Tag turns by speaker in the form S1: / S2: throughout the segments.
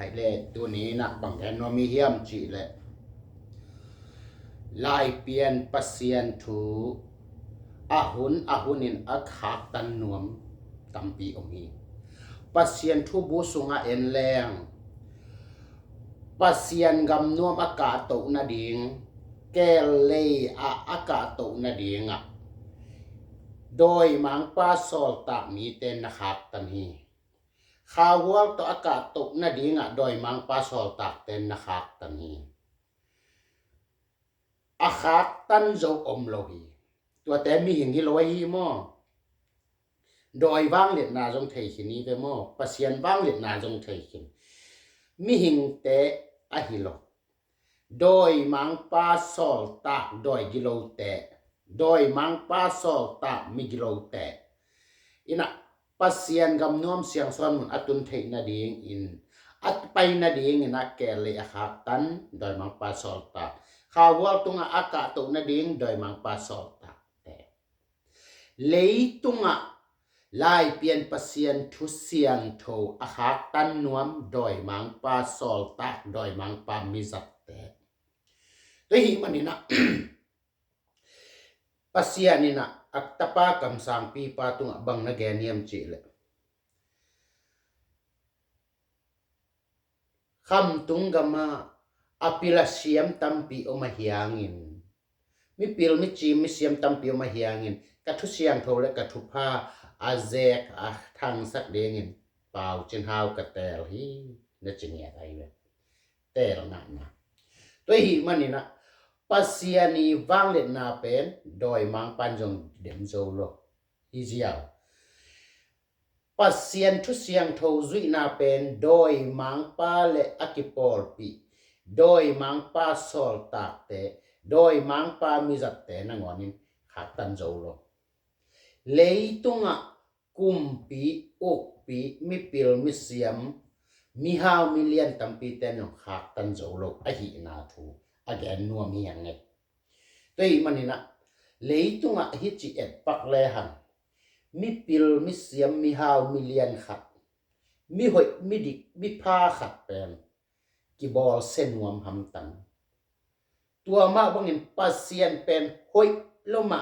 S1: ไข่เล่ตัวนี้นะบางแกนมีเฮียมจีแหละลายเปลี่ยนปะเซียนถูอาหุนินอักหักตันนวมตัมปีอมีปะเซียนทูบุสุงาเอ็นแรงปะเซียนกำนวมอากาศตกนาดิงแกเลอากาศตกนาดิงโดยมังปาสอลตากมีเตนนักตันฮีข้าววัวต่ออากาศตกนาดิงโดยมังปาสอลตากเตนนักตันฮีอาคักตันโจอมโลหีตัวแต่มีหิงที่โลหีมอโดยว่างเล็ดนาจงเทขินี้ไปมอปะเซียนว่างเล็ดนาจงเทขินมีหิงแต่อหิโลโดยมังปาสอลตากโดยกิโลแต่โดยมังปาสอลตากมีกิโลแต่อินะปะเซียนกำนวมเสียงซ้อนมุนอตุนเทนาดีงอินอัตไปนาดีงนะแกเลยอาคักตันโดยมังปาสอลตากข้าววัวตุงอากาศตกนาดิงโดยมังปาสอลตากแต่เลยตุงลายเปลี่ยนปะเซียนทุเสียงโทอาคักตันนวมโดยมังปาสอลตากโดยมังปามิจัตแต่ตัวหิมันนี่นะ ปะเซียนี่นะอัตตปากำสังปีปาตุงบังนะแกเนียมจีเลยคำตุงกะมาอปิลเสียมตัมปีอมาเฮียงินมิปิลมิจีมิเสียมตัมปีอมาเฮียงินกะทุเสียงโทและกะทุพาอาแซกทางสักเดงินเปล่าจินฮาวกะแตลฮีนะจิเนียไทยเวแตลนั่นนะตัวหิมันนี่นะปะเซียนีวางเล็ดนาเป็นโดยมังปันจงเดมโซโลอีเจียวปะเซียนทุเสียงโทซุยนาเป็นโดยมังปาและอากิปอลปีโดยมังปาสอลตากเตโดยมังปามิจัตเตนังวานินขัดตันโจโลเลยตุงกุมปีอกปีมิปิลมิเซียมมีฮาวมิเลียนตัมปีเตนขัดตันโจโลอหินาทูอแกนนัวมีอย่างเงี้ยตัวอีมันนี่นะเลยตุงฮิจิเอ็ดปักเลหันมีปิลมีเสียมมีฮาวมีเลียนขัดมีหอยมีดิกมีผ้าขัดเป็นกีบอลเส้นวมหำตันตัวมาบังเห็นปาเซียนเป็นหอยโลมา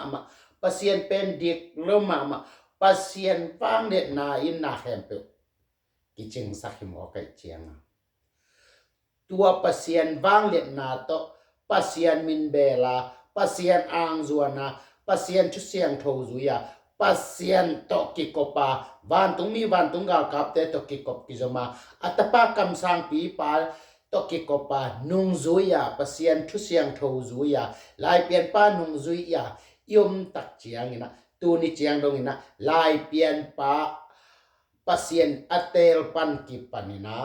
S1: ปาเซียนเป็นดิกโลมาปาเซียนฟังเด็ดนาอินนาแคมเปลกิจิงสักหิมออกไก่เจียงตัวปาเซียนวางเล็ดนาโตปาเซียนมินเบลาปาเซียนอังจวนาปาเซียนชุเสียงโทซุยาปาเซียนโตกิโกปาวันตุงมีวันตุงกากับเตโตกิกบกิจมาอัตปากำสังปีปาโตกิโกปานุงซุยาปาเซียนชุเสียงโทซุยาลายเปลี่ยนปานุงซุยายมตักเจียงนะตูนี่เจียงตรงนี้นะลายเปลี่ยนปาเซียนอเตลปันกิปันนี่นะ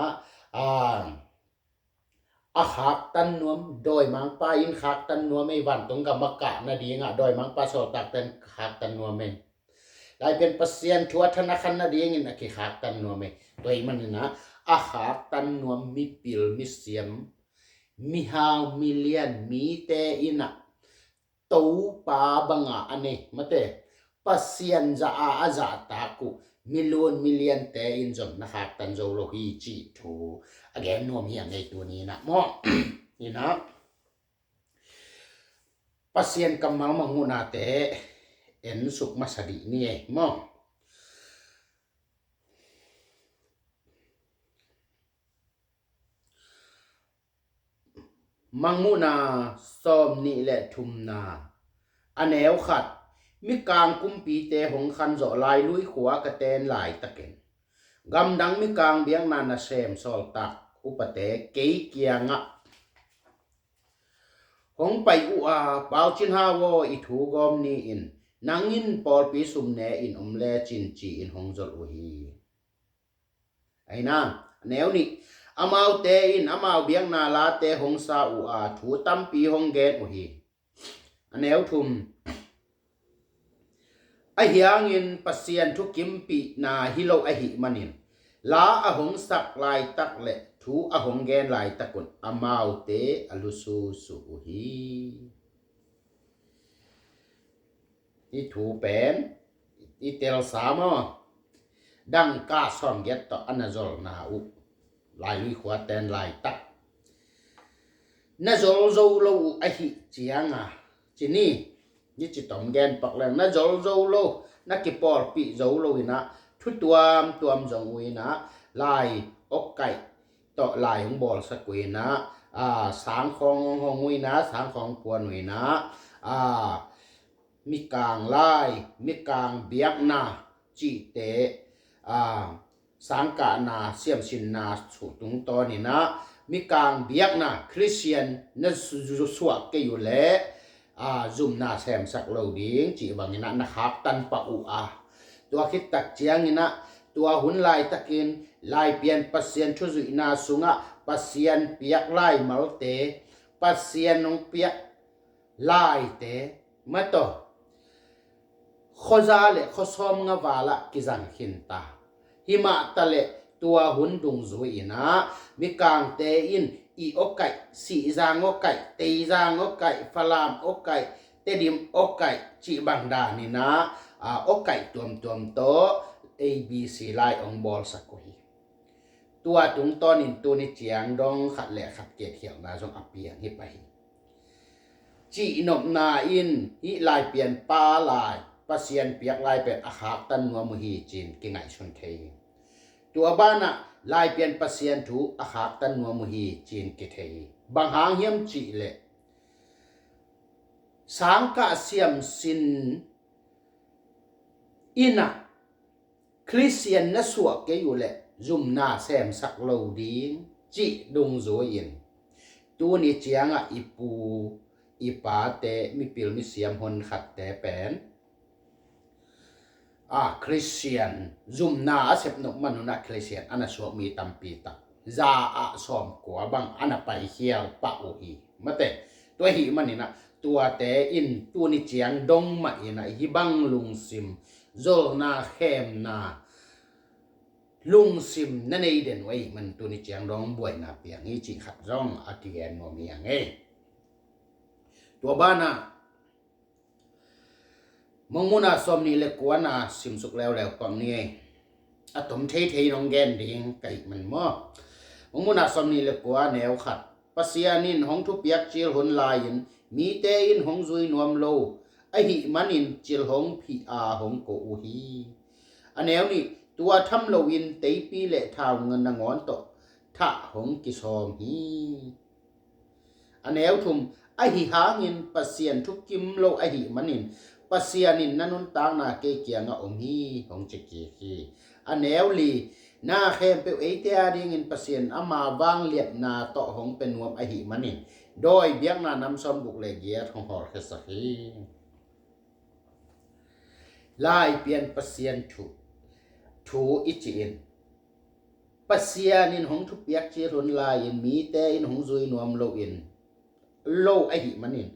S1: อาหักตันนวมโดยมังปาอินหักตันนวมไม่วันตรงกับมะกะนาดีงโดยมังปาสอตักเป็นหักตันนวมเองได้เป็นปะเซียนทัวธนาคารนาดีงินนะคือหักตันนวมเองตัวมันนี่นะอาหักตันนวมมีปิลมีเสียมมีฮาวมีเลียนมีเตอินะตูปาบังอันนี้มาเตปะเซียนจะอาจาตากุมิเลียนเตอินจนนะหักตันโจโลฮีจีทูagain นวมเฮียงในตัวนี้นะมอ นี่นะปะเซียนกำมังมังงูนาเตเอ็นสุกมาสดีนี่มอมังงูนาซอมนี่แหละทุมนาอันแนวขัดมีกลางกุมปีเตหงคันจ่อลายลุยขวากระเตนลายตะเก็นกำดังมีกลางเบียงนานาเซมซอลตักอุปเตเกยเกียงหงไปอุอาเปาจินฮาวอิทูกอมนี่อินนังอินปอลปีสุมเนอินเลจินจีอินหงจลอุฮีไอ้นะแนวนี้อามาวเตอินอามาวเบียงนาลาเตหงซาอุอาถูตัมปีหงเกตอุฮีแนวทุมไอเฮียงอินปะเซียนทุกิมปีนาฮิโลไอหิมันินลาอหงสักลายตักเละทูอหงแกนลายตะกุนอามาวเตอลุสูสุฮีอีทูเป็นอีเตลสามดังกาซอมเกตต่ออนาจอลนาอุ ลายลุยขวาแตนลายตักน่าจะเราไอหิเจียงจีนี่จิตตอมแกนปักแรงน่าจะเรานักกิปอลปีเราอินะทุกตัวจงวินะลายอกไก่ต่อลายของบอลสักวินะสางของวินะสางของปวนวินะมีกลางลายมีกลางเบียกนาจีเตสังกานาเสียมสินนาสุตุงตอนนี้นะมีกลางเบียกนาคริสเตียนนั่นสวกเกอยู่เละจุมนาแซมสักเหล่าดิ้งจีบางนี้นะนะครับตันปะอุตัวคิดตักเจียงนี้นะตัวหุ่นลายตะกินลายเปลี่ยนปัสเซียนชุจุนาสุงะปัสเซียนเปียกลายมาลเตปัสเซียนนงเปียกลายเตมาต่อข้อซาเลข้อซ้อมงาวาละกิจังขินตาหิมะตะเลตัวหุ่นดุงซุยนะมีกางเตอินอีอกไก่สีจางอกไก่เตยจางอกไก่ฟลามอกไก่เตดิมอกไก่จีบังดานี่นะอกไก่ตัวโต A B C ไลองบอลสักคนตัวตุงตอนนินตัวนี้เจียงดองขัดแหลขัดเกตเขียวนาจงอับเปียงให้ไปจีนบนาอินฮิลายเปลี่ยนปลาลายปัสเซียนเปียกลายเป็นอาหารตันนัวมุฮีจีนกิไงชนเทตัวบ้านลายเปลี่ยนปัสเซียนถูอาหารตันนัวมุฮีจีนกิเทบางหางเฮียมจีเละสังกะเสียมสินอินะคริสเตียนนัสวกเกอยู่เละจุมนาแซมสักเหล่าดีจีดงโซยินตัวนี้เจียงอีปูอีปาเตมีปิลมิเสียมหนขัดแต่เป็นคริสเตียนจุมนาเสพนกมนุษย์คริสเตียนอันนั้นสวมีตัมปีตักซาสอมกัวบังอันนั้นไปเขียวปะโอฮีมาเตตัวฮีมันนี่นะตัวเตอินตัวนี้เจียงดงมาอินะฮิบังลุงซิมโจนาเข้มนาลุงซิมนั่นเองเด่นไว้มันตัวนี้เจียงดงบวยนาเปียงนี้จีขัดร้องอาเทียนโนมีอย่างเอตัวบ้านมองมุนาสมนี่เล็กกว่านะซิมสุกแล้วตอนนี้ตมเทน้องแกนดิ่งไก่มันมองมุนาสมนี่เล็กกว่าแนวขัดปัสยานินห้องทุบยักจิลหนลายินมีเตอินห้องซุยนวมโลไอหิมันินจิลห้องพีห้องโกอูฮีอันแนวนี้ตัวทำโลวินเตปีเละทาวเงินนงอนโตทะห้องกิซอมฮีอันแนวทุมไอหิหางินปัสยานทุกกิมโลไอหิมันินปัสยานินนันุนตางนาเกเกียงอมฮีของเจเกฮีอันแนวลีนาเข้มเปเอเตียดิงินปัสยานอามาวางเลียดนาโตของเป็นนวมไอหิมันินโดยเบียงนานำสมบุกเลเกียของหอร์เคสฮีลายเปลี่ยนปัสยานถูอิจินปัสยานินของทุกยักษ์เจริญลายมีแต่อินของซุยนวมโลอินโลไอหิมันิน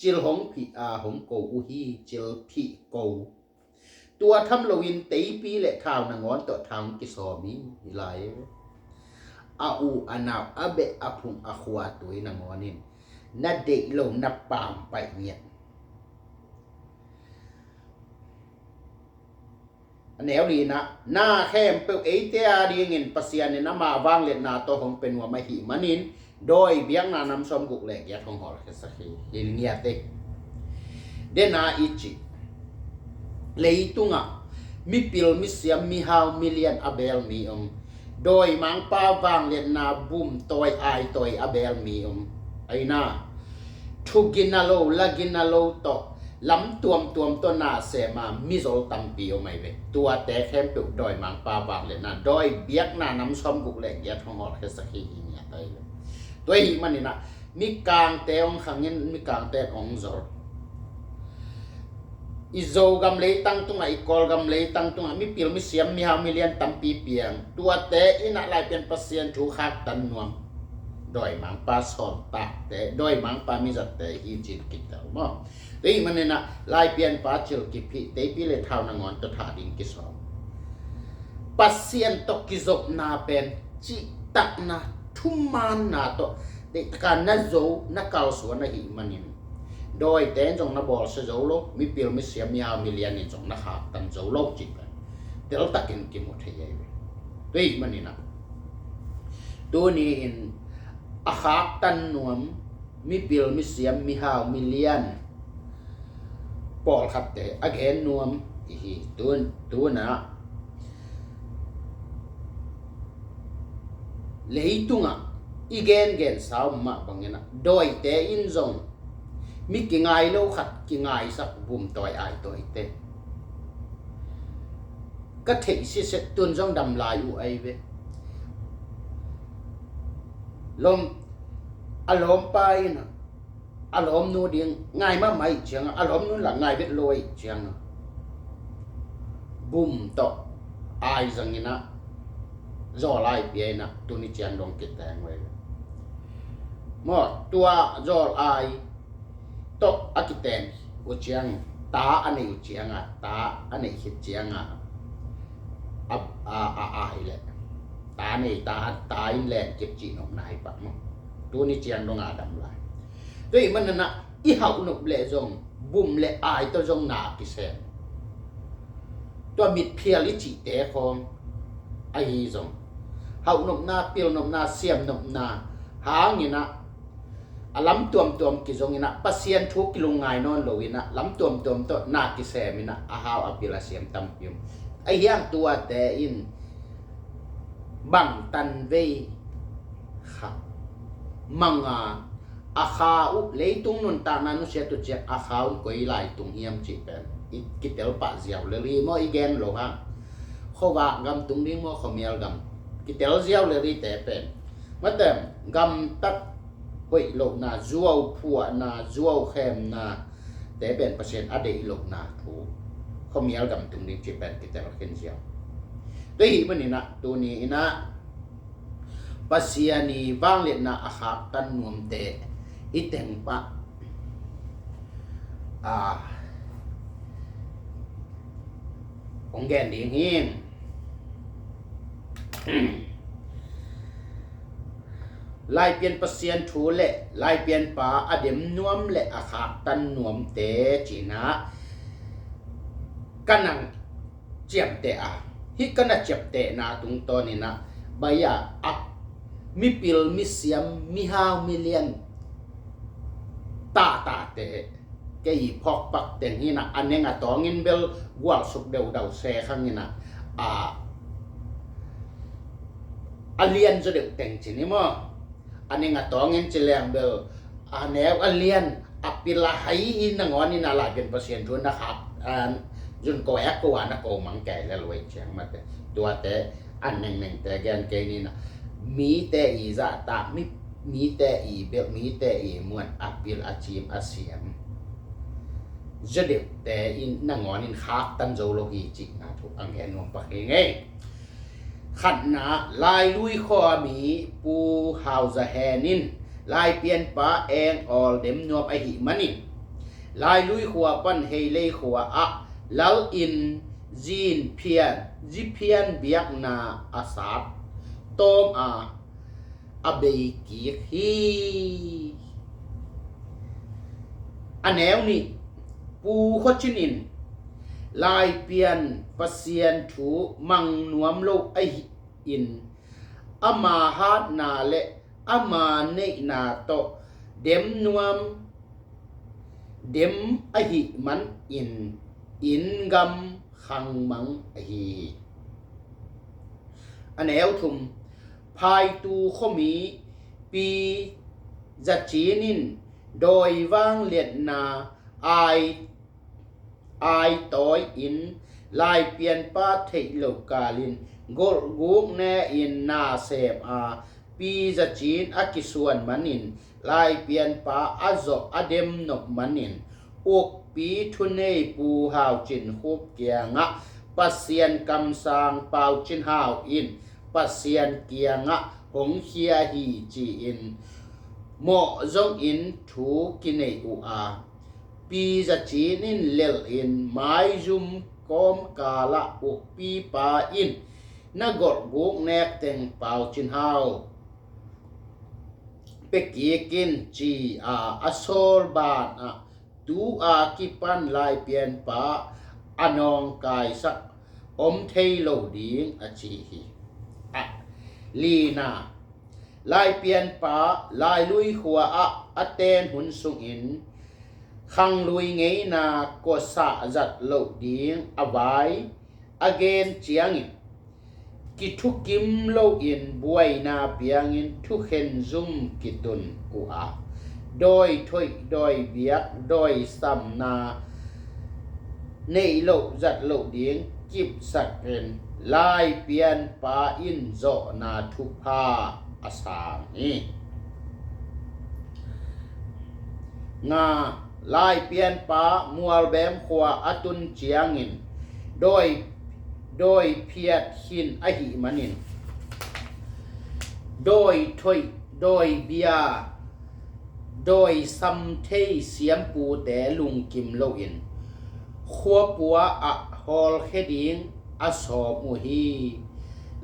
S1: จิลของพีของโกอูฮีจิลพีโกตัวทำโลวินตีปีเละทาวนางอนต่อทางกิซอมีหลายอูอนาวเบะพุงขวาตัวนางอนินนัดเด็กลงนับปามไปเงียแนวนี้นะหน้าแค่เปเอเตียดีเงินปัสยานินมาวางเล่นนาตัวของเป็นหัวไม่หิมันินโดยเบียงนานำสมกุกเล็กยาทองหอลสักทียินเงียเตเดนาอิจิเลยตุงมีปิลมิเซียมมีฮาวมิเลียนอเบลมีโดยมังป้าวางเล่นนาบุมตอยไอตอยอเบลมีไอนาทุกินาโลลากินาโลโตลำตัวตัวนาเสมามิโซตัมปีไม่เวตัวแต่แค่ปุกโดยมังป้าวางเล่นนาโดยเบียงนานำสมกุกเล็กยาทองหอลสักทีเงียเตตัวหิมันนี่นะมีกลางเตองขังเงินมีกลางเตองจออีโจกำเลยตั้งตรงไหนกอลกำเลยตั้งตรงไหนมีปิลมีเสียมมีฮามิเลียนตัมปีเปียงตัวเตอินะลายเป็นปัสเซียนถูกขัดตันนวมโดยมังปาสอนตาเตโดยมังปามิจัตเตอีจิตกิตเอาบ่ตัวหิมันนี่นะลายเปลี่ยนปาจิลกิพิเตปีเลท้าวนางอนตัวถาดิงกิสอมปัสเซียนตกิจบนาเป็นจิตักนาทุมันนาโตเด็กการนั่นโจนักเก่าสวนหิมันินโดยแต่จงนับบอลเสโจโลมีปิลมิเซียมีฮามิเลียนจงนักหาตันโจโลจิกันเดี๋ยวตักกินกินหมดให้ยัยตัวหิมันนี่นะ ตัวนี้อินอาคาตันนวมมีปิลมีเสียมมีหาวมีเลียนปอลขับแต่อเกนนวมอีตัวนะเลยตุงอ่ะอีเกนสาวมาบังเงินโดยแต่อินซงมีกี่ไงโลขัดกี่ไงสักบุมตัวไอตัวเตก็เทสิเสตุนซงดำลายอยู่ไอเวลมอารมณ์ไปนะอารมณ์นู้นเดียงง่ายมากไหมเชียงอารมณ์นู้นหลังง่ายเวทลอยเชียงบุมต่อไอจังงี้นะจอไล่เปียนะตัวนี้เชียงลงกิดแตงไว้หมดตัวจอไอต่ออากิแตงอุเชียงตาอันนี้อุเชียงอ่ะตาอันนี้คิดเชียงอ่ะไเลยตาในตาอินแลนเก็บจีนออกนายปะมั้งตัวนี้เจียงลงอาดำลายด้วยมันน่ะอีเฮาหนุบเละจงบุ่มเละอายตัวจงหนากิเซนตัวมิดเพียลิจิเตะของไอจงเฮาหนุบหน้าเปียวหนุบหน้าเสียมหนุบหน้าหางนี่นะล้ำตัวมกิจงนี่นะปัสเซียนทุกกิโลไงนอนโลวินะล้ำตัวตัวหน้ากิเซมินะอาหาวอภิลาเสียมตั้มพิมไอเฮียงตัวแต่อินบังตันเวค่ะมังอาคาอุเลยตุงนุนตานานุเสียตุเจอาคาอุก็อีไลตุงเฮียมจิเป็นอีกิเตลปะเสียวเลยรีโมอีแกนโลฮะเขาว่ากำตุงดิ้งโมเขาเมียลกำกิเตลเสียวเลยรีแต่เป็นมาเต็มกำตัดไปโลนาจัวผัวนาจัวเข้มนาแต่เป็นเปอร์เซ็นต์อดีตโลนาถูกเขาเมียลกำตุงดิ้งจิเป็นกิเตลเข็นเสียวตัวนี้มันนี่นะตัวนี้นะปัสยานีบางเล็ดนะอาคาตันนวมเตอิเต็งปะองแกนดีหิงลายเปลี่ยนปัสยานถูเละลายเปลี่ยนปะอเดมนวมเละอาคาตันนวมเตจีนะกันนังเจียมเตะฮิกันนัเจียมเตะนะตรงตัวนี้นะใบยาอักมีปิลมีเสียมมีหาวมีเลียนตาเตะแกอีพอกปักเต็งนี่นะอันนี้งะตองเงินเบลวัวสุกเดาเซข้างนี่นะเลียนจะเดือดเต็งชนิดมั้งอันนี้งะตองเงินจะแรงเบลแนวเลียนปิลาไฮอินงอนนี่นะหลายเป็นเปอร์เซ็นต์ทุนนะครับจนก็แอกก็ว่านะโกมังแก่แล้วรวยเชียงมาแต่ตัวแต่อันหนึ่งแต่แกนเกนี่นะมีแต่อีจะตามีแต่อีเบลมีแต่อีมวนอภิลอาชีพอาเซียนจะเด็กแต่อินนังงอนินคักตันโจโลกีจิกนะถูกอังแกนวงปะเองไงขันนะลายลุยข้อมีปูฮาวจะแฮนินลายเปลี่ยนปะเองออลเดมนวบไอหิมันินลายลุยขัวปั้นเฮเลขัวแล้วอินจีนเพียนจิเพียนเบียกนาอาสาตอมเบกีฮีอันแนวนี้ปูขจินินลายเปลี่ยนปัสเซียนถูมังนวมโลกไออินมาฮาดนาเลมาเนนาโตเดมนวมเดมไอหิมันอินกำขังมังไอหิอันแนวทุมภายตูขมีปีจัดจีนินโดยวางเลียดนาไอตอยอินลายเปลี่ยนป้าเทโลกาลินกกุกแนอินนาเซบปีจัดจีนอากิส่วนมันอินลายเปลี่ยนป้าอาโซอเดมนกมันอินอุกปีทุเนปูหาวจินคุบเกียงปัสเซียนกำสางเปาจินหาวอินปัสเซียนเกียงหงเฮียฮีจีอินโมจงอินถูกินเออูปีจะจีนินเลลอินไม้จุมกอมกาละอุกปีปาอินนักกกุกแนกเต็งเปาจินหาวเป็กกีกินจีอโซลบาทตูกิปันลายเปลี่ยนปาอนองกายสักอมเทโลดิงจีฮีลีนา ลายเปลี่ยนป่าลายลุยขัวอะเตนหุนสุงอินขังลุยไงนาก็สะจัดโลดิ้งอวายอเกนเจียงอินกิทุกิมโลอินบวยนาเปียงอินทุเข็นซุมกิตุนอุอาโดยถ้อยโดยเบียกโดยสัมนาในโลจัดโลดิ้งกิบสักเป็นลายเปลี่ยนป่าอินโจนาทุพาอาสานีงาลายเปลี่ยนป่ามัวแบมขวาอตุนเจียงอินโดยเพียดหินอหิมันินโดยถอยโดยเบียโดยซัมเทเสียมปูแต่ลุงกิมโลอินขัวปัวอะฮอลเฮดิงอสอมูฮี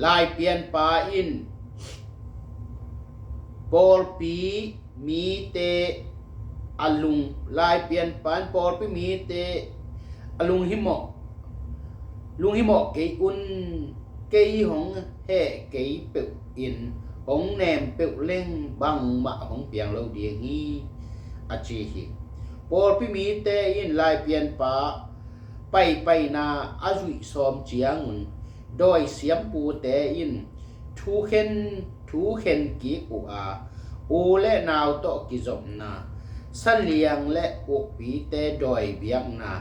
S1: ลายเปลี่ยนป่าอินบอลปีมีเตอลุงลายเปลี่ยนป่าบอลปีมีเตอลุงหิมอลุงหิมอเกยอุนเกยหงแห่เกยเปิวอินหงแนมเปิวเล่งบังมะหงเปียงเราเดียงีอาจีฮีบอลปีมีเตอินลายเปลี่ยนป่าไปนาอาจุยซอมเจียงโดยเสียมปูเตอินทูเข็นกีกูอาอูและนาวโตกิจอมนาสันเลียงและอุกปีเตโดยเบียงนา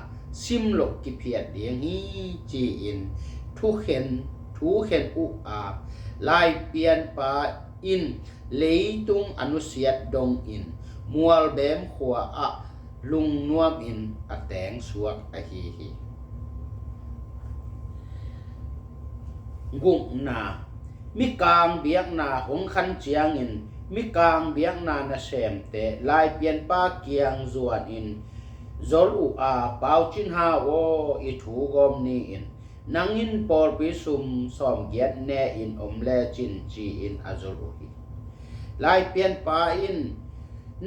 S1: ซิมหลกกิเพียดเดียงฮีจีอินทูเข็นอุอาลายเปลี่ยนป่าอินเลยตุงอนุเสียดดงอินมัวลเบมขัวอะลุงนวมอินอแตงสวกอฮีฮีกุงนามิกางเบียงนาหงคันเจียงอินมิกางเบียงนานาเซมเตลายเปลี่ยนป้าเกียงจวนอินจอลูอาเปาจินฮาโออิทูกอมนีอินนังอินปอลปิสุมสอมเกียดเนอินอมเลจินจีอินอาจอลูฮีลายเปลี่ยนป้าอิน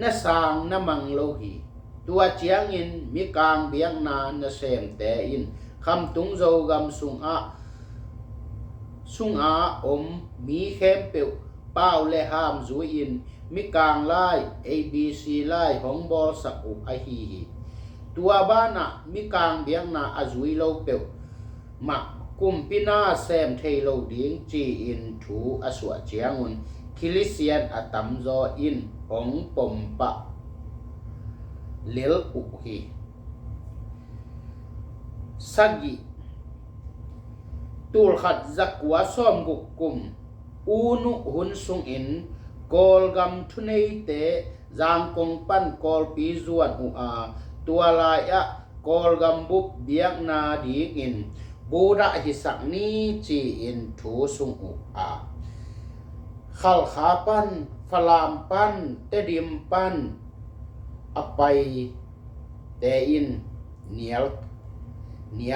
S1: นาสางนามังโลฮีตัวเจียงอินมิกางเบียงนานาเซมเตอินคำตุงโจกำสุงอามีเข้มเปียวเป้าและห้ามจุอินมิกางไล่ ABC ไล่ของบอสักอุอฮีตัวบ้านะมิกางเบียงนาอจุยโลเปียวมักกุมปินาแซมเทโลดิ้งจีอินถูอสวเจียงุนคิลิเซียนอตัมโจอินของปมปะเลลอุฮีสักิตูลขัดจักวาซ้อมกุกกุมอูนุหุนสุงอินกอลกัมทุเนเตจางกงปันกอลปีจวนอุอาตัวลายะกอลกัมบุบเบียกนาดีอินบูระหิสักนีจีอินทูสุงอุอาขัลขาปันฟลามปันเตดิมปันอไปเตอินเนีย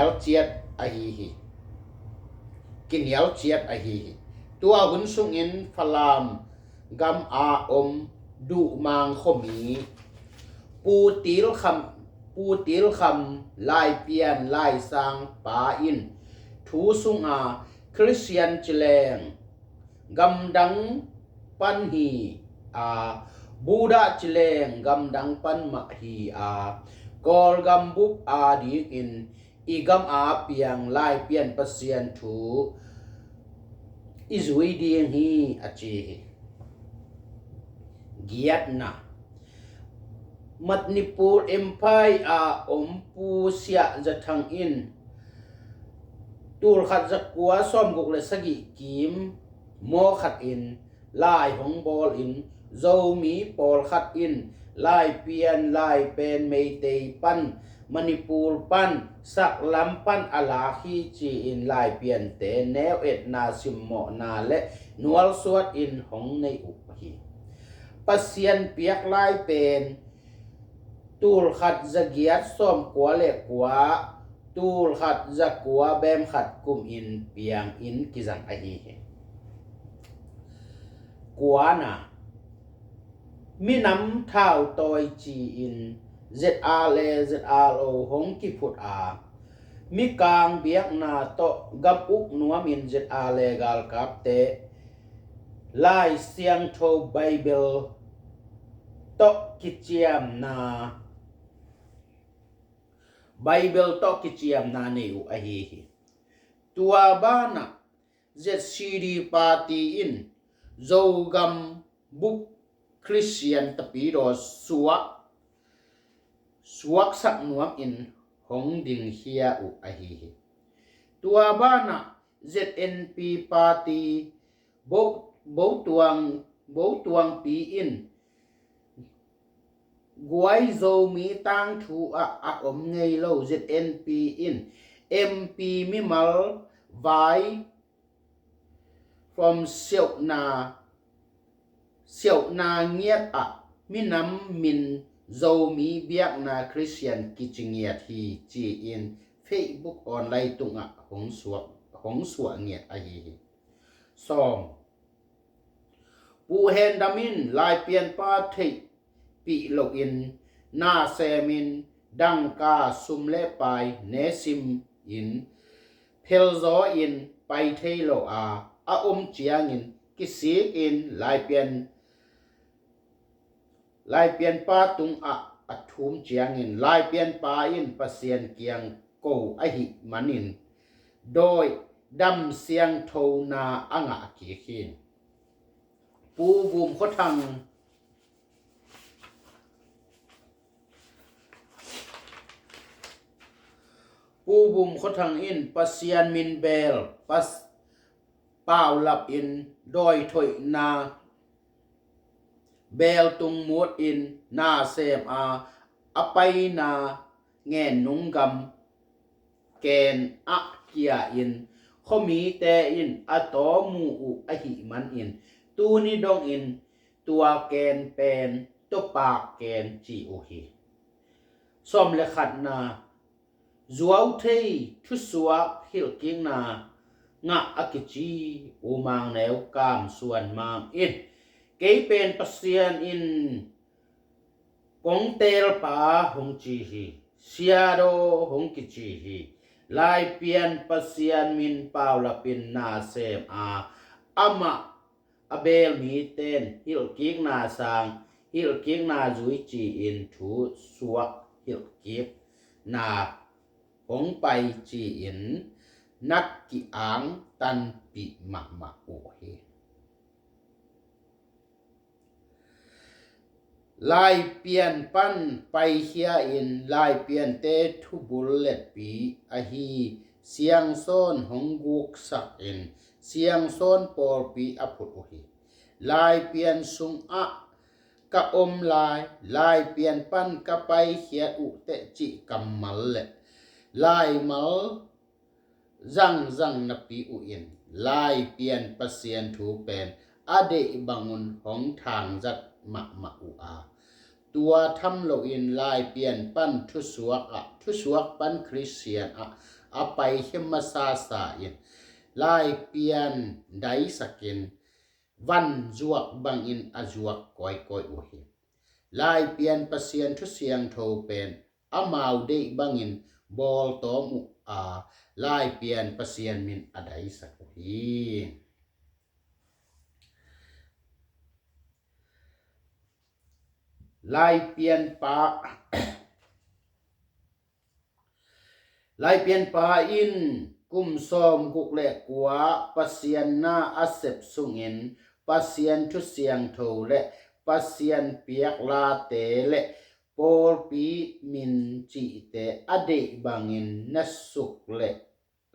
S1: ลเจียดอหีฮีกินเหนียวเจียดอหีตัวหุนสุงอินฟลามกำอาอมดุมางขมีปูติลคำลายเปียนลายสางปาอินทูสุงอาคริสเตียนเจเลงกำดังปันฮีบูดาเจเลงกำดังปันมะฮีกอลกำบุบดีอินอีกำอาเปียงลายเปียนปัสเซียนถูอิจวิดีงฮีอจีเกียดนะมัดนิปูร์เอ็มพายอมปูเสียจะทางอินตูลขัดจักวัวซ้อมกุกเลสกิกิมโมขัดอินลายของบอลอินโจมีปอลขัดอินลายเปียนลายเป็นเมเตยปันมณิปูร์ปันสักลำปันอลาฮีจีอินลายเปลี่ยนเตแนวเอ็ดนาซิมโมนาและนวลสวดอินของในอุปหีปัสเซียนเปียกลายเป็นตูลขัดจะเกียดส้มกัวเล็กกัวตูลขัดจะกัวแบมขัดกุมอินเปียงอินกิจังอหีกัวนะมีน้ำเท้าตอยจีอินZR เล ZRO หงกิพุดมีกางเบียกนาโตกับอุกนัวมิน ZR เลกาลกับเต ลายเสียงโทไบเบิลตอกิเจียมนาไบเบิลตอกิเจียมนาเนอุอะฮีตัวบ้านะเจ็ดซีดีปาร์ตีอินโจกัมบุกคริสเตียนตะปีโรสวกสักนวมอินหงดิงเฮียอุอะฮีตัวบ้านะ ZNP ปาร์ตีโบตวงปีอินกวยโจมีตังทูอะอมไงโล ZNP อิน MP มิมัลไว from เซียวนาเงียดอะมินำมินโจมีเบียกนาคริสเตียนกิจเงียดฮีจีอิน Facebook ออนไลน์ตุงอะหงสวเงียดอะฮี2ปูเฮนดามินลายเปลี่ยนปาเทปีโลอินนาเซมินดังกาซุมเลปายเนซิมอินเพลโซอินไปเทโลอาเจียงอินกิสีอินลายเปลี่ยนปาตุงอะทุมเจียงอินลายเปลี่ยนปาอินปะเซียนเกียงโกอะหิมันินโดยดำเสียงโทนาอ่างะกีขินปูบุมขทังอินปะเซียนมินเบลปัสเป้าลับอินโดยถอยนาเบลตุงมูดอินนาเซมอไปนาแง่นุงกำแกนอะเกียอินเขามีแต่อินอะตอมูอุอะหิมันอินตูนี่ดองอินตัวแกนเป็นตัวปากแกนจีโอฮีซ่อมและขัดนาจัวเททุสวะฮิลกิงนางะอากิจีอูมางแนวกามส่วนมางอินเกเป็นปัสเซียนอินกงเตลปาหงจีฮีเซียโดหงกิจีฮีลายเปียนปัสเซียนมินปาวลาปินนาเซมอะมะอเบลมีเตนฮิลกิงนาสางฮิลกิงนาจุยจีอินทูสวกฮิลกิบนาหงไปจีอินนักกิอังตันปิมะโอเฮลายเปลี่ยนปันไปเฮียอินลายเปลี่ยนเตทุบุลเลตปีอะฮีเสียงโซนหงกุกสักอินเสียงโซนปอลปีอพุโอฮีลายเปลี่ยนสุงอะกะอมลายเปลี่ยนปันกะไปเฮียอุเตจิกัมมัลเลลายมัลจังนปีอุอินลายเปลี่ยนปะเซียนถูเป็นอเดบังุนของทางจัดมะอุอาตัวทำโลอินลายเปลี่ยนปั้นทุสวกปั้นคริสเตียนไปเฮมซาสาอินลายเปลี่ยนไดสกินวันจวกบังอินจวกก้อยอุเฮลายเปลี่ยนปะเซียนทุเสียงโทเป็นมาวเดบังอินบอลตอมุลายเปลี่ยนปะเซียนมินไดสักฮีลายเปลี่ยนปาอินกุมซอมกุกเละกัวปะเซียนนาอาเซบสุงอินปะเซียนทุเสียงโทและปะเซียนเปียกลาเตและโปลปีมินจีเตอเดบังอินนัสสุกเ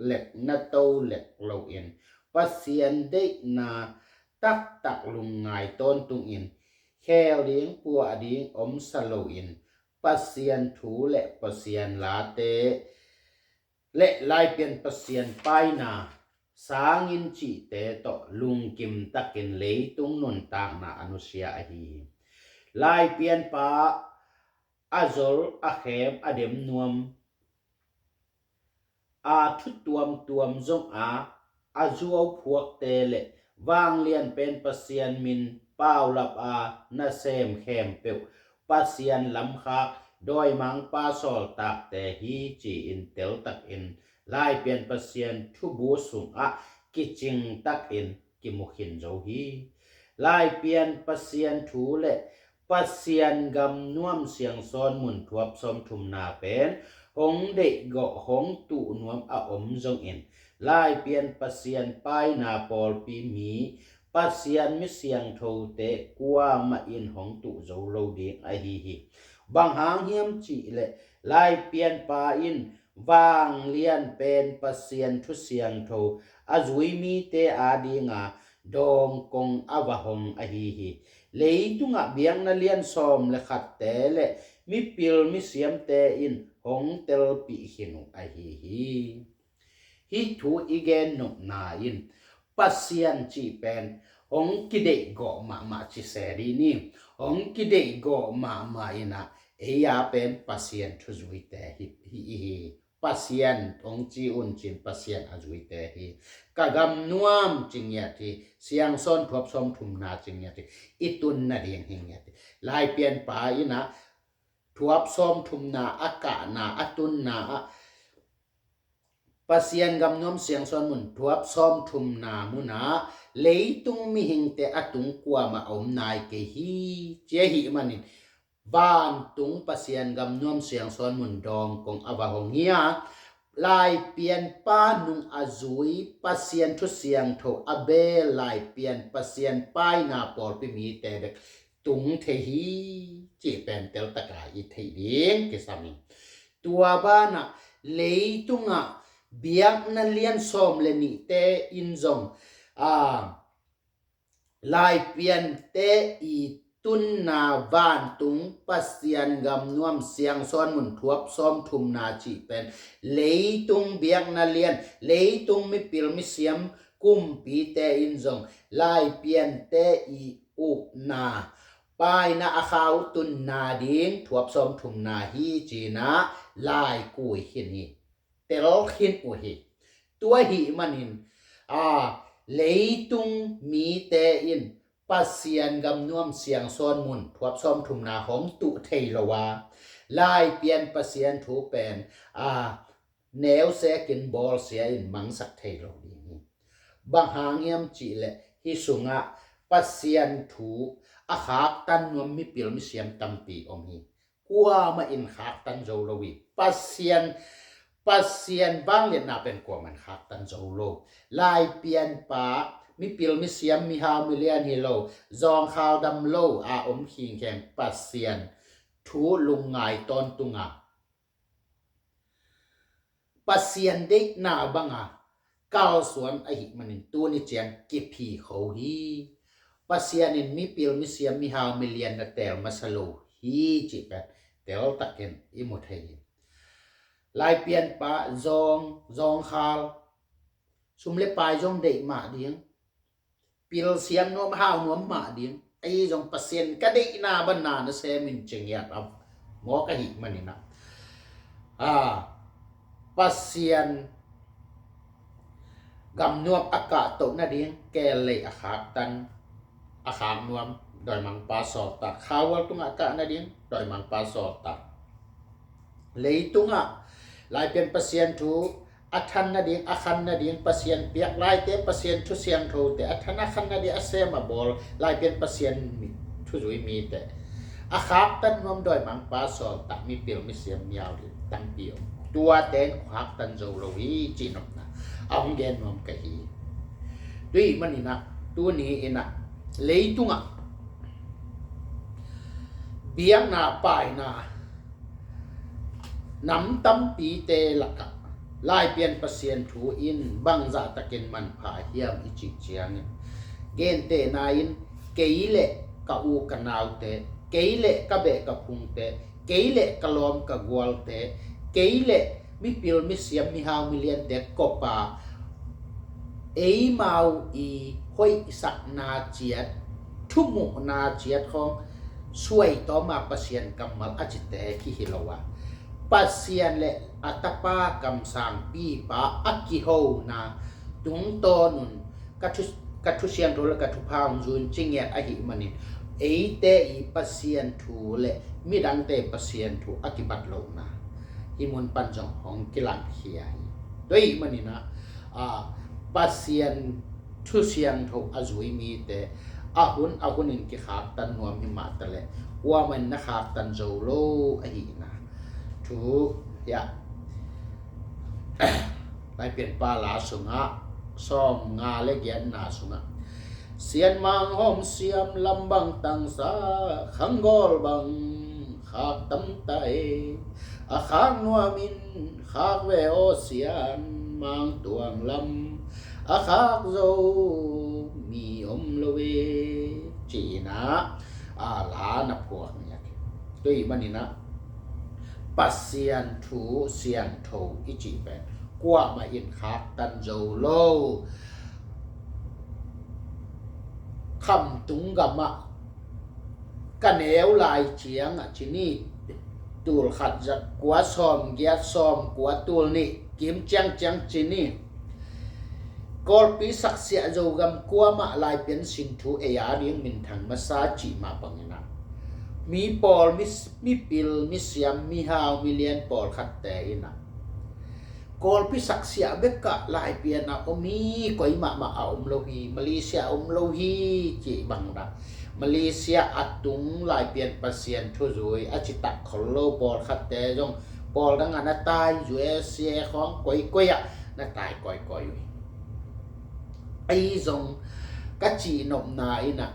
S1: ละนัตโตเละโลอินปะเซียนเดนาตักลุงไงต้นตุงอินแค่เลี้ยงปัวดิ้งอมสโลอินปะเซียนถูและปะเซียนลาเตและลายเป็นปะเซียนไปนาสางินจีเตโตลุงกิมตักินเลยตุงนุนตางนาอนุเซียฮีลายเปลี่ยนปาอาโซลอาเขมอเดมนวมทุตวมจงอาจูเอาพวกเตเลวางเลียนเป็นปะเซียนมินเป้าลับนาเซมแคมเปวปะเซียนลำคาโดยมังปาสอลตักแต่ฮีจีอินเตลตักอินลายเปลี่ยนปะเซียนทุบูสุงกิจิงตักอินกิมุขินโจฮี ลายเปลี่ยนปัสเซียนถูและปัสเซียนกำน่วมเสียงซ้อนหมุนทวบสมทุมนาเป็นหงเด็กเกาะหงตุนวมอาอมจงเอ็นลายเปลี่ยนปัสเซียนป้ายนาปอลปีมีปัสเซียนมิเสียงโทเตกัวมาอินหงตุโจโลดีไอฮีบางหางเฮียมจีและลายเปลี่ยนปาอินวางเลียนเป็นปัสเซียนทุเสียงโทอาจุยมีเตอาดีงาดองกงอาวหงไอฮีเลยตุงะเบียงนาเลียนซอมและขัดแต่และมิปิลมิเสียมเตอินหงเตลปีหินุไอฮีฮิทูอีเกนนุนาอินปัสเซียนจีเป็นหงกิเดโกมาจิเสรีนี่หงกิเดโกมาอินะเอียเป็นปัสเซียนทุจุยเตฮิปัสเซียนองจีอุนจินปัสเซียนอจุยเตฮิกะกำนวมจิงยาติเสียงซ้อนทบสมทุมนาจิงยาติอิตุนนาเดียงหิงยาติลายเปลี่ยนปาอินะทบสมทุมนาอากานาอตุนนาปัสเซียนกำนวมเสียงซ้อนมุนทบสมทุมนามุนาเลยตุงมีหิงเตอตุงกัวมาอมนายเกฮีเจหิมันินบ้านตุงปัสเซียนกำนวมเสียงซ้อนมุนดองกงอวาหงเฮียลายเปลี่ยนป้านุงอาจุยปัสเซียนทุเสียงโทอเบลายเปลี่ยนปัสเซียนป้ายนาปอลไปมีแต่เด็กตุงเทฮีจีเป็นเตลตะกาอีเทเดียงกิสามิตัวบ้านะเลยตุงะเบียกนันเลียนซอมเลนิเตอินซงลายเปลี่ยนเตอีตุนนาบ้านตุงปัสเซียนกำนวมเสียงซ้อนมุนทวบซ้อมทุมนาจีเป็นเลยตุงเบียกนาเลียนเลยตุงมิปิลมิเสียมกุมปีเตอินซงลายเปลี่ยนเตอีอุนาปายนาอาขาวตุนนาดิงทวบซ้อมทุมนาฮีจีนาลายกุยหินฮีเตลหินอุฮีตัวฮีมันหินเลยตุงมีเตอินปัสเซียนกำนวมเสียงซ้อนมุนทวบซ้อมทุมนาหงตุเทลวาลายเปลี่ยนปัสเซียนถูเป็นแนวเสกินบอลเสียอินมังสักเทลดีบางหางเงียมจีเลฮิสุงะปัสเซียนถูอาขากตันนวมมิปิลมิเสียมตัมปีอมฮีกัวมาอินขากตันโจโลวีปัสเซียนบางเลียนนาเป็นกัวมันขากตันโจโลลายเปลี่ยนปามิปิลมิเสียมมีฮาวมิเลียนฮิโลจองขาวดำโลอาอมคิงแข่งปัสเซียนถูลุงไงตอนตุงะปัสเซียนเด็กนาบังก้าวสวนไอหิมันตัวนี้เจียงเก็บผีเขาฮีปัสเซียนมิปิลมิเสียมมีฮาวมิเลียนแต่มาสโลฮีจิเป็นแต่เราตักเก็นอิมุทัยลายเปลี่ยนปะจองขาวสุมเลปายจงเด็กมาเดียงปิลเสียงนวมห้าวนวมมาเดียงไอจงปัสเซียนก็ได้นาบันนานะเซมินเจียงยับหมอกะหิมันนี่นะปัสเซียนกำนวมอากาศตกนาเดียงแกเลยอาขากตันอาขามนวมโดยมังปาสอตัดข้าวตุงอากาศนาเดียงโดยมังปาสอตัดเลยตุงลายเป็นปัสเซียนถูอัทันนาดีอาคันนาดีปัสเซียนเปียกลายเตปัสเซียนทุเสียงโทแต่อัทันอาคันนาดีอาเซมาบอลลายเป็นปัสเซียนทุจุยมีแต่อาคาบตันนวมโดยมังปาสอตัดมีเปียวมีเสียมยาวเลยตั้งเปียวตัวเต้นขวักตันโจโลวีจีนนะเอาเกนนวมกะฮีด้วยมันนี่นะตัวนี้เองนะเลยตุงเบียงนาปายนาน้ำตั้มปีเตลักลายเปลี่ยนปัสเซียนถูอินบังจะตะเกนมันผาเฮียมอิจิเจียงเกนเตนาอินเกยเละกะอูกันนาวเตเกยเละกะเบกะพุงเตเกยเละกะลอมกะกวลเตเกยเละมิปิลมิเสียมมิฮาวมิเลียนเตกปาเอมาวอีห้อยสักนาเจียดทุมุนาเจียดของช่วยต่อมาปัสเซียนกำมัลอจิเตคิฮิลวะปัสเซียนและอัตปากำสังปีปาอักกิโฮนาตุงโตนุนกัทุเสียงโทและกัทุพาวจุนจิงเงียอหิมันิเอเตอีปัสเซียนถูและมิดังเตปัสเซียนถูอกิบัตโลนาฮิมุนปัญจงของกิลังเฮียด้วยมันนี่นะปัสเซียนทุเสียงถูอจุยมีเต ahun in ki khak tan nuam hi ma ta le wa man na khak tan zo lo a hi na thu ya lai pen pa la sunga som nga le gian na sunga sian mang hom siam lambang tang sa khangol bang khak tam tai a khang nuamin khak ve o sian mang tuang lam a khak zo mi lo we chỉ na lá na phuak nya tui mani na pasian thu siang tho i chi pen kwa ma in khak tan zo lo kham tung gama kaneu lai chiang a chini tul khat jak kwa som gya som kwa tul ni kim chang chang chini Kolpi saksia zo gam kwa ma lai pen sin thu e ya riang min thang ma sa chi ma pangena mi pol mi pil mi siam mi hao mi lien pol khat te ina Kolpi saksia beka lai pian na omi koi ma lo hi Malaysia lo hi chi bang da Malaysia atung lai pian pasien thu zui achita kholo pol khat te jong pol dang ana tai USA khong koi ya na tai koi ai dòng các chị nộm nại nè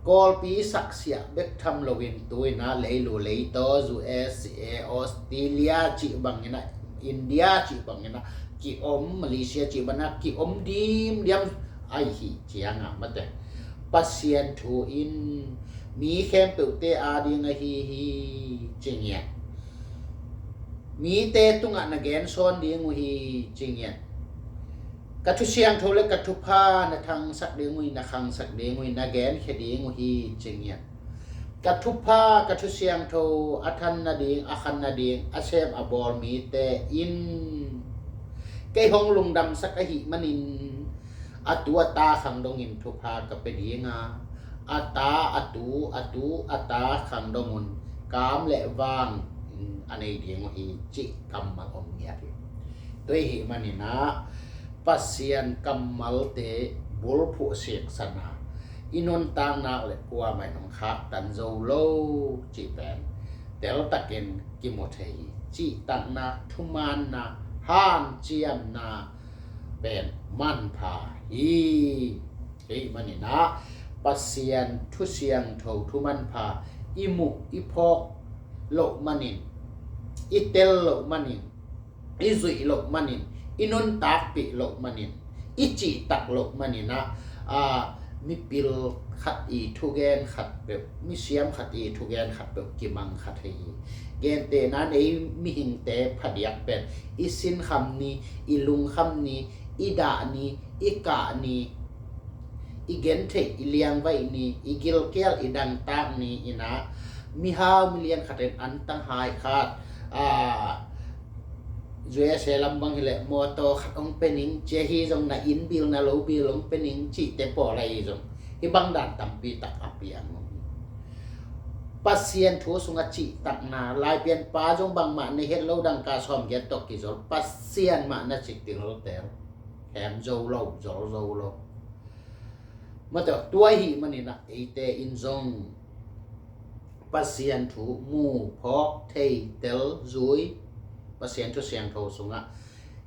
S1: Kolpi saksia bek tham lovin tôi na lấy to USA Australia chị bằng như này India chị bằng như này chị Malaysia chị bằng chị dim ai hi chị ăn à mất rồi pasien thu in mi khem tự te đi ngay hi chị nhẹ mi te tung anh again son đi hi chị nhẹ Katu siang thole katu pa na thang sak de ngui na khang sak de ngui na gen khedi ngui chingya katu pa katu siang tho athan na ding akhan na ding asem abor mi te in ke hong lung dam sak a hi manin atua ta khang dong in thu pa ka pe dinga ata khang dongun kam le wang anei ding ngui chi kam ma om ya toi hi manina pasian kamal te bulphu sek sana inon tang na le kwa mai nong khak tan zo lo chi pen tel taken ki mo thei chi tan na thuman na han chiam na ben man pha hi ei mani na pasian thu siang tho thu man pha imu ipok lo manin itel lo manin izui lo manin inon tak pi lo manin ichi tak lo manina mi pil khat i thu gen khat pe mi siam khat i thu gen khat pe ki mang khat hi gen te na nei mi hing te phadiak pen isin kham ni ilung kham ni ida ni ika ni igen the iliang vai ni igil kel idang tak ni ina mi hao million khaten an tang hai khat Zuya se lambang hile moto ông pening jehi jong na in bil na lo bil ông pening chi te po lai jong ibang dan tampi tak api ang pasien thu sunga chi tak na lai pian pa jong bang ma ne het lo dang ka som get tok ki jol pasien ma na chi ting lo tel hem zo lo ma to tua hi manina ite in jong pasien thu mu phok thei tel zui pasien thu siang tho sunga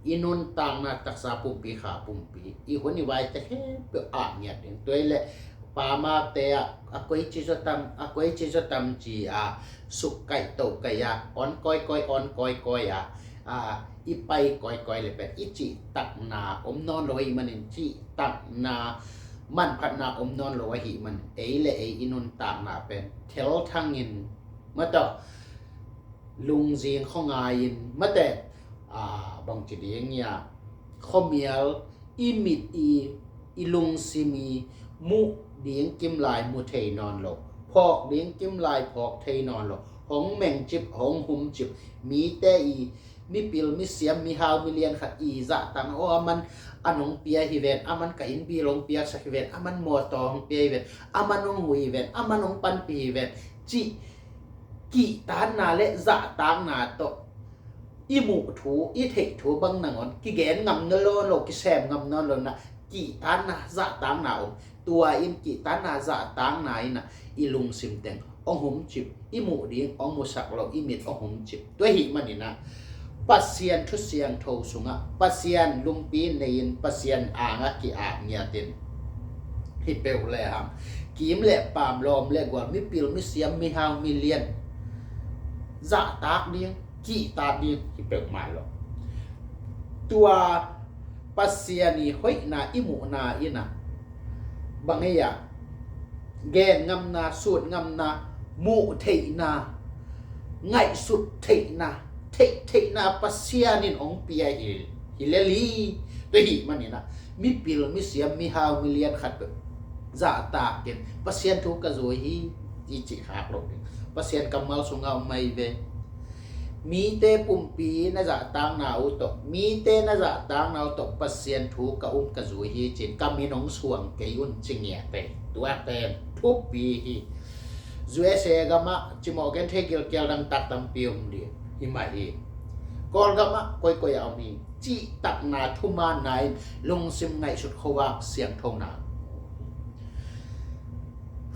S1: inun tang na taksa pumpi kha pumpi I honi vai te he pe a nya den toile pa ma te a koi chi so tam chi a suk kai to kai ya on koi ya I pai koi le pe I chi tak na om non loi manin chi tak na man phat na om non lo hi man ei le ei inun tang na pen thel thangin ma to lung jing khong ain mate bang chi ding ya khomial imit I lung simi mu ding kim lai mu thei non lo phok ding kim lai phok thei non lo hong meng chip hong hum chip mi te mi pil mi siam mi hao mi lian kha za tang o aman anong pia hi ven aman ka in bi long pia sa hi ven aman mo tong pia hi ven amanong hui ven amanong pan pi hi ven chi ki tan na le za tang na to I mu thu I thei thu bang na ngon ki gen ngam no lo ki sem ngam no lo na ki tan na za tang na ตัวอินกิตานาจะตางนายนะอีลุงซิมเต็งองหุมจิบอีหมูดิ้งองมุสักเราอีมิดองหุมจิบตัวหิมันนี่นะปัสเซียนทุเสียงโทสุงะปัสเซียนลุมปีในอินปัสเซียนอ่างกิอ่างเงียตินฮิเปลเลยครับกีมเละปามลอมเละกว่ามิปิลมิเสียมมิฮาวมิเลียนจะตากเดียงกีตาเดียงฮิเปลมาหรอกตัวปัสเซียนี่ห้อยนาอิมูนาอินะบางอย่างแกนงำนาสูดงำนามูเทนาไงสุดเทนาเทนาปัสเซียนินองเปียฮิเลลีตัวหิมันนี่นะมิปิลมิเสียมมิฮาวมิเลียนขัดแบบจะตากเกนปัสเซียนทุกกระโจยฮีจีจิหักลงปัสเซียนกำมัลสุงเอาไม่เวมีเตปุ่มปีน่าจะตั้งนาอุตมีเตน่าจะตั้งนาอุตปัสเซียนทุกกะกระโจยฮีจินกำมีน้องสวงเกยุนจิงเงียเปตัวเป็นทุกปีฮีZuesegama cimogen tegil kel dang tak tampium dia himahi kol gama koi koi ami chi tak na thuma nai lung sim ngai sut khowak siang thong na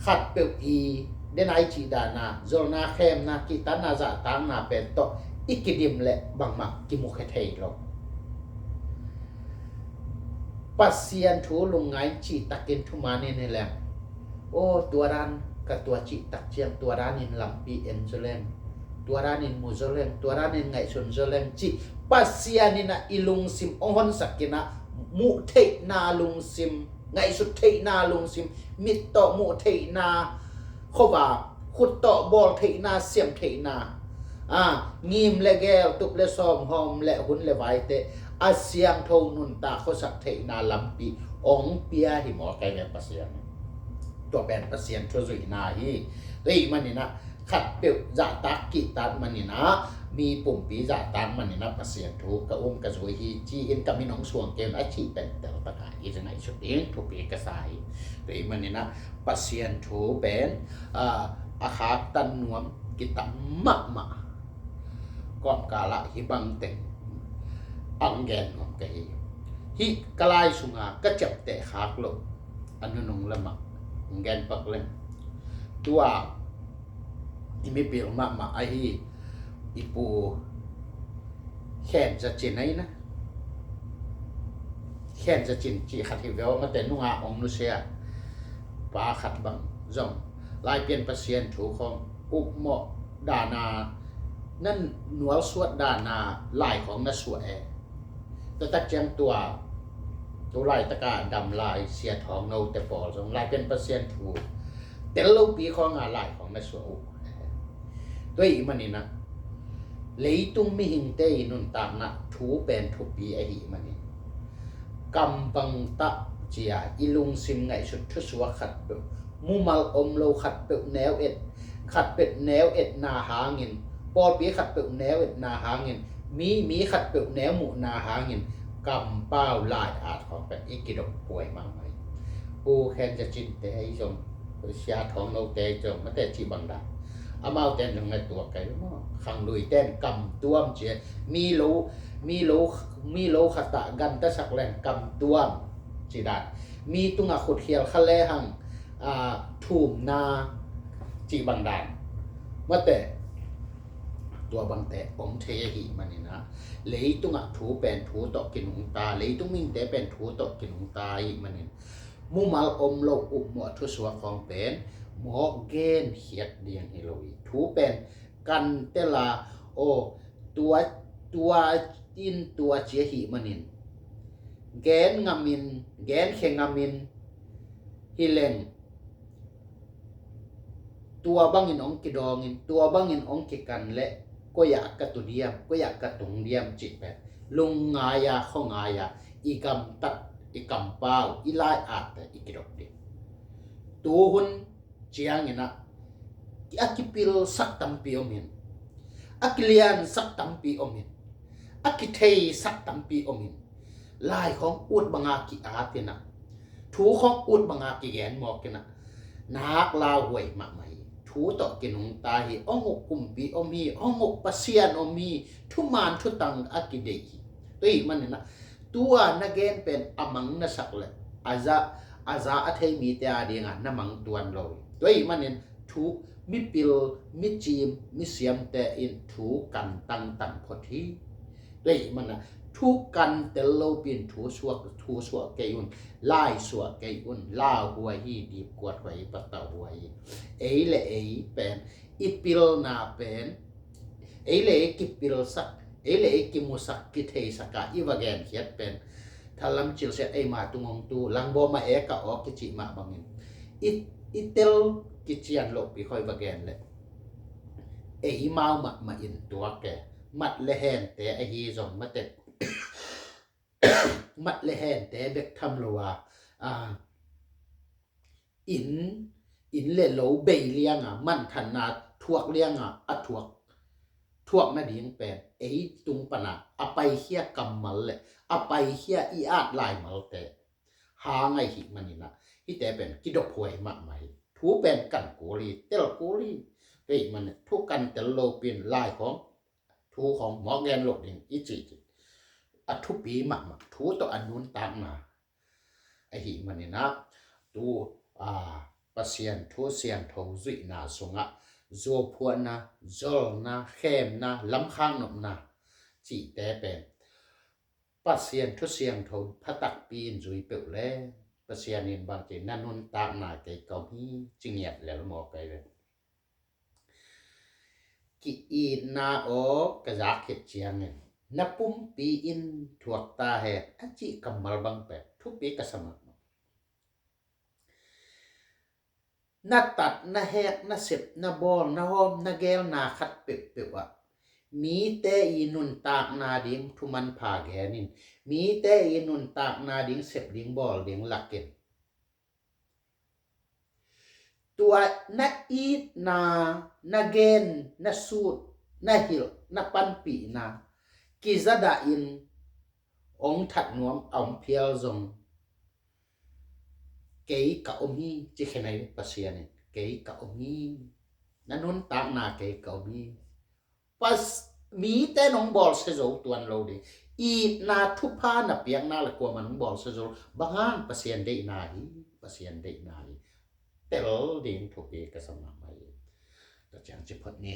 S1: khat pe i denai chi dana zolna khem na ki tana za tang na pen to ikidim le bangma ki mu khe thei lo pasian thu lung ngai chi takin thuma ne ne lam o tuaranกับตัวจิตตักเจียงตัวร้านินลำปีเอ็นโซเลงตัวร้านินมูโซเลงตัวร้านินไงชนโซเลงจิปัสเซียนินะอิลุงซิมองฮอนสักกินะมุเทนาลุงซิมไงสุดเทนาลุงซิมมิตโตมุเทนาขบาขุดโตบอลเทนาเสียมเทนางิมเลแก้วตุกเลซอมหอมและหุ่นเลไวเตอาเซียงโทนุนตาเขาสักเทนาลำปีองเปียหิมอไกเวปัสเซียนตัวแบนปัสเซียนช่วยสุยนาฮีตัวอีมันนี่นะขัดเปียวจะตักกิตัดมันนี่นะมีปุ่มปีจะตักมันนี่นะปัสเซียนถูกกระกระสุยฮีจีอินกับมีน้องสวงเกณฑ์อาชีพเป็นแต่ละประการอีจะไหนชุดเองถูกปีกระสายตัวอีมันนี่นะปัสเซียนถูกเป็นอาคาตันนวมกิตัมมะมะก่อนกาละฮิบังเต็งอังแกนของแกฮิกลายสุงาก็จับแต่ขากลงอันนงละมะgan pak lem tua imi pil ma ai ipu khen za chin ai na khen za chin chi khat hi veo ma te nunga ong nu sia pa khat bang zong lai pian pasien thu khong up mo da na nan nual suat da na laiของna suat e ta ta chang tuaตัวลายตะการดำลายเสียทองโนแต่ปอสองลายเป็นเปอร์เซ็นต์ถูกแต่ลูกปีของงานลายของนักสู้ด้วยมันนี่นะเลยตุ้มไม่หิงเตยนุนตามนะถูเป็นถูกปีไอ้หิมันนี่กำบังตะเจียอิลุงซิมไงสุดทุสวะขัดเปมูมัลอมโลขัดเปแนวเอ็ดขัดเป็ดแนวเอ็ดนาหาเงินปอดปีขัดเปแนวเอ็ดนาหาเงินมีขัดเปแนวหมู่นาหาเงินกำเป้าลายอาจของเป็นอีกกิโลป่วยมากไหมปูแคนจะจินแต่ไอ้จงเสียทองเราแต่จงมาแต่จีบังดาเอามาแต่ยังไงตัวไก่มั่งขังลุยเต้นกำตัวมเจียมีโลขตะกันตะสักแรงกำตัวมจีดามีตุงขุดเขียวขะเลหังถูมนาจีบังดามาแต่ตัวบางแต่องเทหิมันนี่นะเลยตุงถูเป็นถูตกกินหงตาเลยตุงมิงแต่เป็นถูตกกินหงตาอีมันนี่มูมัลอมโลอุบหมวดทุสวะของเป็นหมอกเกนเขียดเดียงฮิโลวีถูเป็นกันเตลาโอตัวอินตัวเจียหิมันนี่แกนงามินแกนเขงามินฮิเลงตัวบางอินองกิดองอินตัวบางอินองกิกันและก็อยากกระตุเดียมก็อยากกระตุงเดียมจิตแบบลงงายาข้องงายาอีกำตัดอีกำเป้าอีไลอาแต่อีกิดอกเดีตัวหุ่นเจียงนะอากิปิลสักตัมปีอมินอากิเลียนสักตัมปีอมินอากิเทยสักตัมปีอมินลายของอุดบังอากิอาเตนะถูของอุดบังอากิแกนหมอกนะนักลาวหวยมาไหมถูตอกกินงตาหิองกกุมปีอมีองกปัสเซียนอมีทุมานทุตังอากิเดกิตัวอีมันนะตัวนักเกนเป็นอมังนสักเลยอา aza athei mi te adinga namang tuan lo toi manin thu mi pil mi chim mi siam te in thu kan tang phothi toi mana thu kan tel lo pin thu suak ke un lai suak ke un la huwa hi di kwat hoi pata huwa hi ei le ei pen ipil na pen ei le ki pil sak ei le ki musak ki thei saka iwagen hiat pen thalam chil se ei ma tungom tu langbo ma e ka ok ki chi ma bangin itel ki chian lo pi khoi wagen le ei mau ma in tua ke mat le hen te a hi zong ma te mat le hen te bek tham lo wa in le lo bei liang man than na thuak liang a thuak na ding pen ei tung pana apai hia kamal le apai hia I at lai mal te ha ngai hi manina hi te pen ki dok hoi ma mai thu pen kan ko li tel ko li ei man thu kan tel lo pin laiของthuของหมอแกนโลกding I chi a thu pi ma thu to anun tang na ai hi manina tu pasien thu sian tho zui na sunga zo phua na zol na khem na lam khang nom na chi te pen pasien thu siang tho phatak pin zui pe le pasien in bang che nanun ta na ke ka hi chingiat le mo kai le ki I na o ka za khet chiang ne na pum pi in thuak ta he a chi kamal bang pe thu pi ka sama na tat na hek na sep na bol na hom na gel na khat pe wa mi te I nun tak na ding thuman pha genin mi te I nun tak na ding sep ding bol ding lakin tua na eat na gen na suit na hil na pan pi na ki zada in ong that nuam ong phial zong kei ka omi chi khenai pasien kei ka omi nanun ta na kei ka omi pas mi te nong bol se zo tuan lo de I na thu pha na piang na la ko man bol se zo bangang pasien de na hi tel ding thu pe ka sama mai ta chang chi phot ni